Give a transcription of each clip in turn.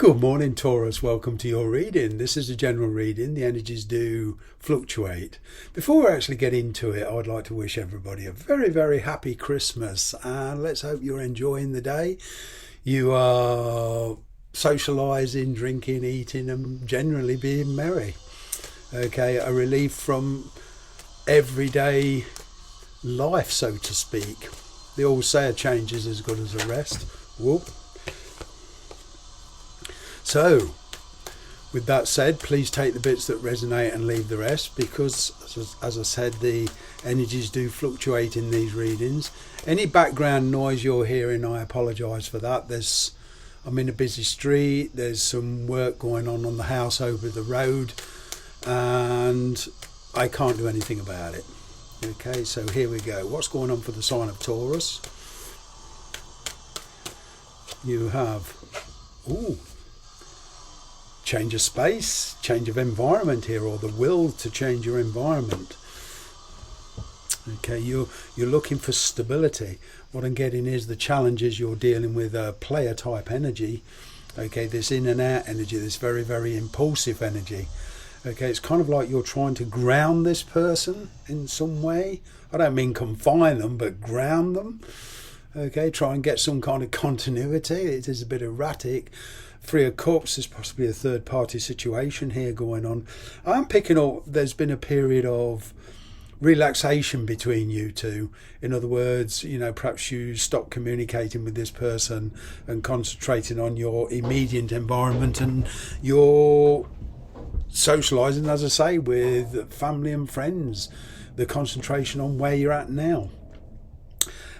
Good morning, Taurus. Welcome to your reading. This is a general reading. The energies do fluctuate. Before we actually get into it, I would like to wish everybody a very, very happy Christmas. And let's hope you're enjoying the day. You are socialising, drinking, eating, and generally being merry. Okay, a relief from everyday life, so to speak. They always say a change is as good as a rest. Whoop. So, with that said, please take the bits that resonate and leave the rest, because, as I said, the energies do fluctuate in these readings. Any background noise you're hearing, I apologise for that. I'm in a busy street, there's some work going on the house over the road, and I can't do anything about it. Okay, so here we go. What's going on for the sign of Taurus? You have... change of space, change of environment here, or the will to change your environment. Okay, you're looking for stability. What I'm getting is the challenges you're dealing with a player type energy. Okay, this in and out energy, this very, very impulsive energy. Okay, it's kind of like you're trying to ground this person in some way. I don't mean confine them, but ground them. Okay, try and get some kind of continuity. It is a bit erratic. Three of Cups, there's possibly a third party situation here going on. I'm picking up there's been a period of relaxation between you two. In other words, perhaps you stop communicating with this person and concentrating on your immediate environment, and you're socialising, as I say, with family and friends. The concentration on where you're at now.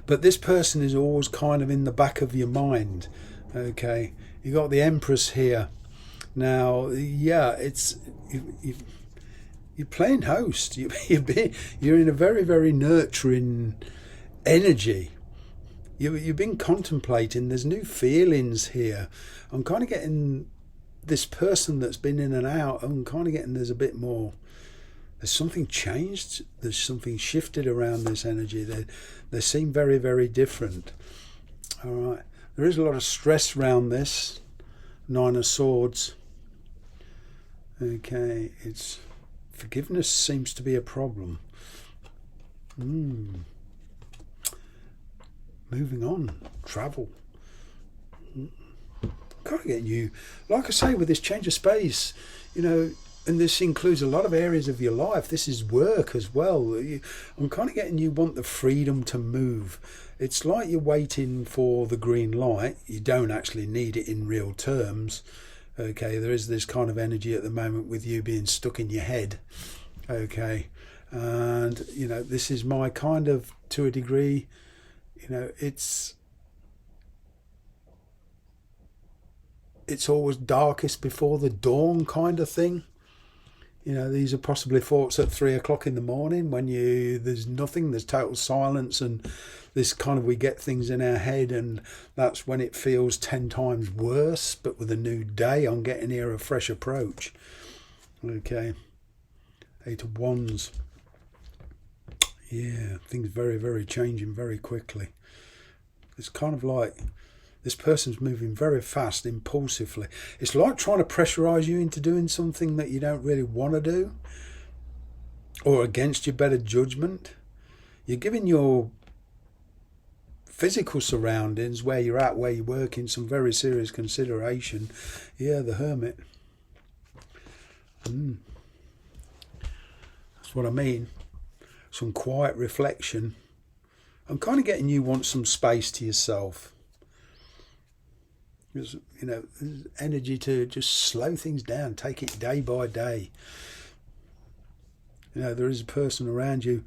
But this person is always kind of in the back of your mind. Okay, you got the Empress here. Now, yeah, you're playing host. You're in a very, very nurturing energy. You've been contemplating. There's new feelings here. I'm kind of getting this person that's been in and out. I'm kind of getting there's a bit more. There's something changed. There's something shifted around this energy. They seem very, very different. All right. There is a lot of stress around this. Nine of Swords. Okay, forgiveness seems to be a problem. Moving on. Travel. Kind of getting you, like I say, with this change of space, and this includes a lot of areas of your life. This is work as well. I'm kind of getting you want the freedom to move. It's like you're waiting for the green light. You don't actually need it in real terms. Okay, there is this kind of energy at the moment with you being stuck in your head. Okay, and this is my kind of, to a degree, it's always darkest before the dawn kind of thing. These are possibly thoughts at 3 o'clock in the morning when there's nothing, there's total silence, and this kind of, we get things in our head, and that's when it feels 10 times worse. But with a new day, I'm getting here a fresh approach. Okay. 8 of Wands. Yeah, things very, very changing very quickly. It's kind of like this person's moving very fast, impulsively. It's like trying to pressurise you into doing something that you don't really want to do, or against your better judgment. You're giving your physical surroundings, where you're at, where you're working, some very serious consideration. Yeah, the Hermit. That's what I mean. Some quiet reflection. I'm kind of getting you want some space to yourself. There's, energy to just slow things down, take it day by day. There is a person around you.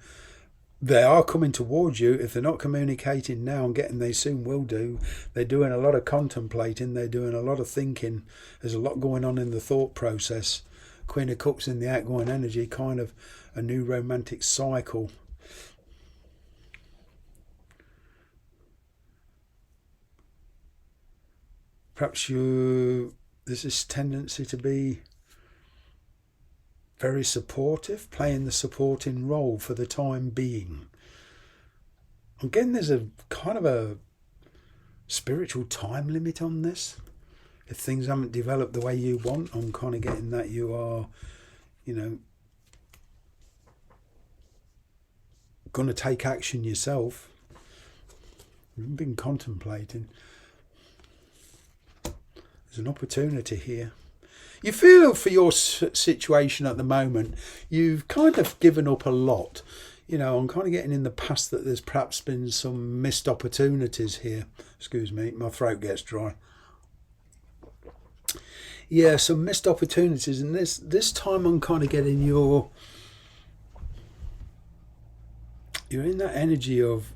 They are coming towards you. If they're not communicating now, they soon will do. They're doing a lot of contemplating. They're doing a lot of thinking. There's a lot going on in the thought process. Queen of Cups in the outgoing energy, kind of a new romantic cycle. Perhaps there's this tendency to be very supportive, playing the supporting role for the time being. Again, there's a kind of a spiritual time limit on this. if things haven't developed the way you want, I'm kind of getting that you are, you know, going to take action yourself. You've been contemplating. There's an opportunity here. You feel for your situation at the moment, you've kind of given up a lot. You know, I'm kind of getting in the past that there's perhaps been some missed opportunities here. Excuse me, my throat gets dry. Yeah, some missed opportunities, and this time I'm kind of getting you're in that energy of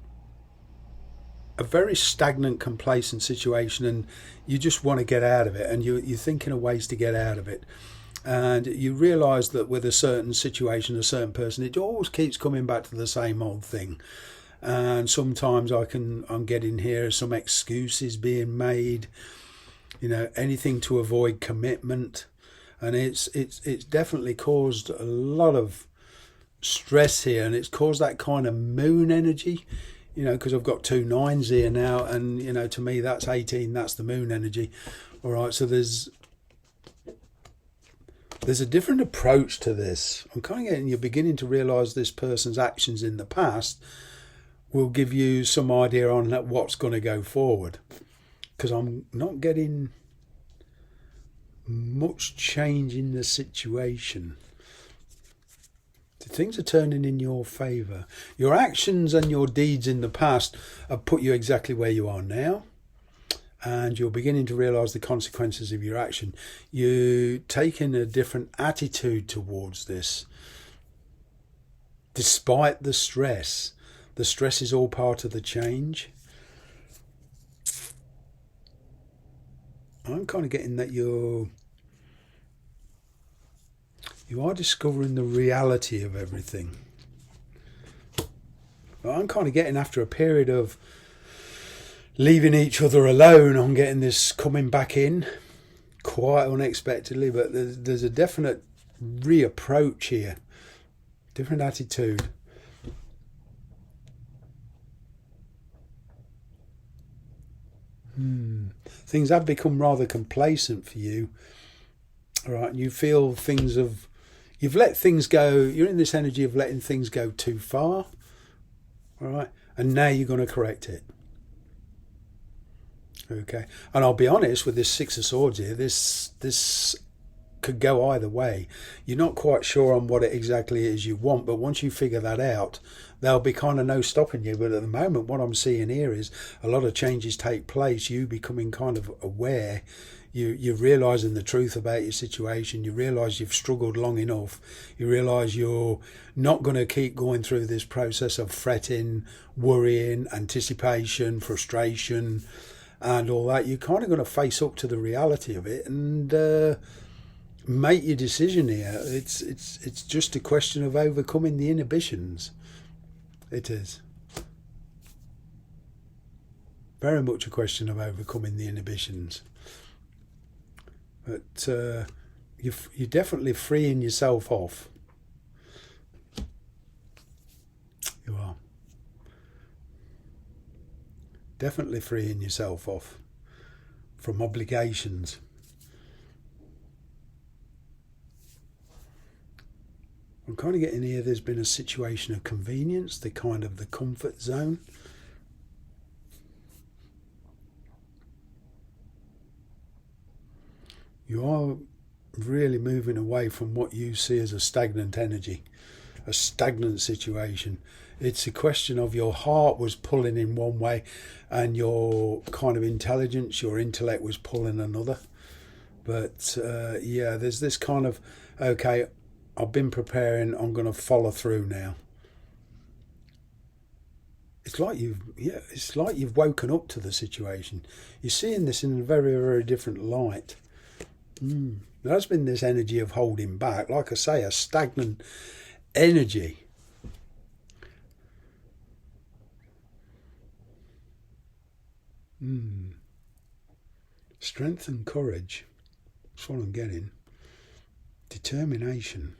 a very stagnant, complacent situation, and you just want to get out of it, and you're thinking of ways to get out of it. And you realise that with a certain situation, a certain person, it always keeps coming back to the same old thing. And sometimes I'm getting here some excuses being made, you know, anything to avoid commitment, and it's definitely caused a lot of stress here, and it's caused that kind of moon energy. You know, because I've got 2 9s here now, and, you know, to me that's 18, that's the moon energy. All right, so there's a different approach to this. I'm kind of getting, you're beginning to realise this person's actions in the past will give you some idea on what's going to go forward. Because I'm not getting much change in the situation. Things are turning in your favour. Your actions and your deeds in the past have put you exactly where you are now, and you're beginning to realise the consequences of your action. You're taking a different attitude towards this, despite the stress. The stress is all part of the change. I'm kind of getting that you are discovering the reality of everything. I'm kind of getting, after a period of leaving each other alone, I'm getting this coming back in quite unexpectedly, but there's a definite reapproach here, different attitude. Things have become rather complacent for you. All right, you feel you've let things go. You're in this energy of letting things go too far. All right, and now you're going to correct it. Okay, and I'll be honest with this 6 of Swords here. This could go either way. You're not quite sure on what it exactly is you want, but once you figure that out, there'll be kind of no stopping you. But at the moment, what I'm seeing here is a lot of changes take place. You becoming kind of aware. You're realising the truth about your situation. You realise you've struggled long enough. You realise you're not going to keep going through this process of fretting, worrying, anticipation, frustration, and all that. You're kind of going to face up to the reality of it and make your decision here. It's just a question of overcoming the inhibitions. It is very much a question of overcoming the inhibitions. But you're definitely freeing yourself off. You are. Definitely freeing yourself off from obligations. I'm kind of getting here, there's been a situation of convenience, the comfort zone. You are really moving away from what you see as a stagnant energy, a stagnant situation. It's a question of your heart was pulling in one way and your kind of intelligence, your intellect was pulling another. But yeah, there's this kind of, okay, I've been preparing, I'm going to follow through now. It's like you've woken up to the situation. You're seeing this in a very, very different light. There has been this energy of holding back, like I say, a stagnant energy. Strength and courage. That's what I'm getting. Determination.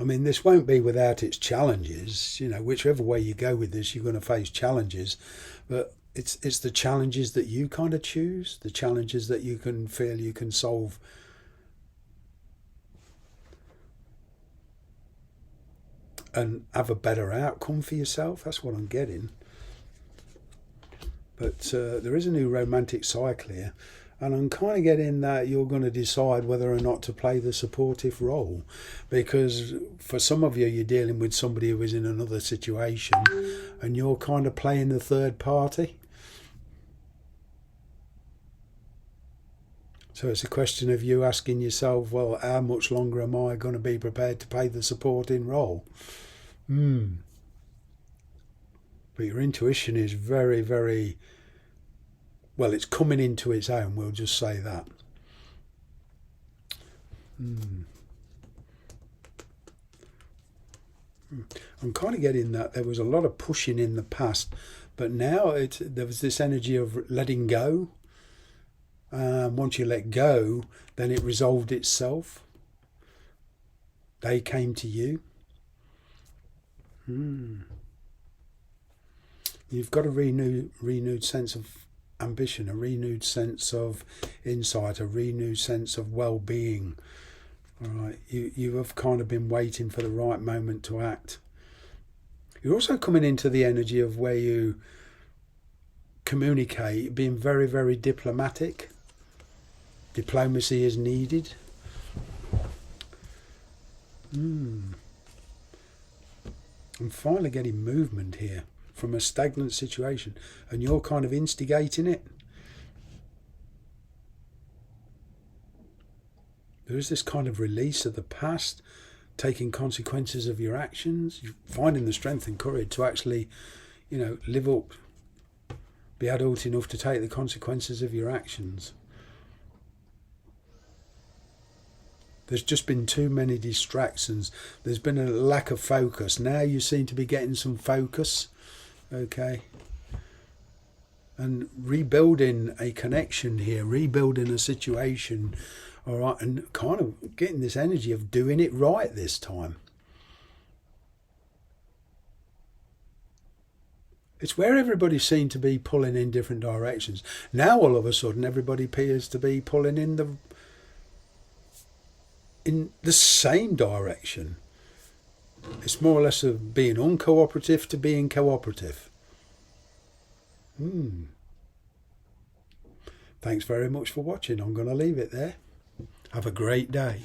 I mean, this won't be without its challenges. You know, whichever way you go with this, you're going to face challenges. But it's the challenges that you kind of choose, the challenges that you can feel you can solve and have a better outcome for yourself. That's what I'm getting. But there is a new romantic cycle here, and I'm kind of getting that you're going to decide whether or not to play the supportive role, because for some of you, you're dealing with somebody who is in another situation and you're kind of playing the third party. So it's a question of you asking yourself, well, how much longer am I going to be prepared to play the supporting role? But your intuition is very, very, well, it's coming into its own, we'll just say that. I'm kind of getting that there was a lot of pushing in the past, but now there was this energy of letting go. Once you let go, then it resolved itself. They came to you. You've got a renewed sense of ambition, a renewed sense of insight, a renewed sense of well-being. All right, you have kind of been waiting for the right moment to act. You're also coming into the energy of where you communicate, being very, very diplomatic. Diplomacy is needed. I'm finally getting movement here from a stagnant situation, and you're kind of instigating it. There is this kind of release of the past, taking consequences of your actions, finding the strength and courage to actually, live up, be adult enough to take the consequences of your actions. There's just been too many distractions. There's been a lack of focus. Now you seem to be getting some focus, okay? And rebuilding a connection here, rebuilding a situation, all right, and kind of getting this energy of doing it right this time. It's where everybody seemed to be pulling in different directions. Now all of a sudden everybody appears to be pulling in the same direction. It's more or less of being uncooperative to being cooperative. Thanks very much for watching. I'm going to leave it there. Have a great day.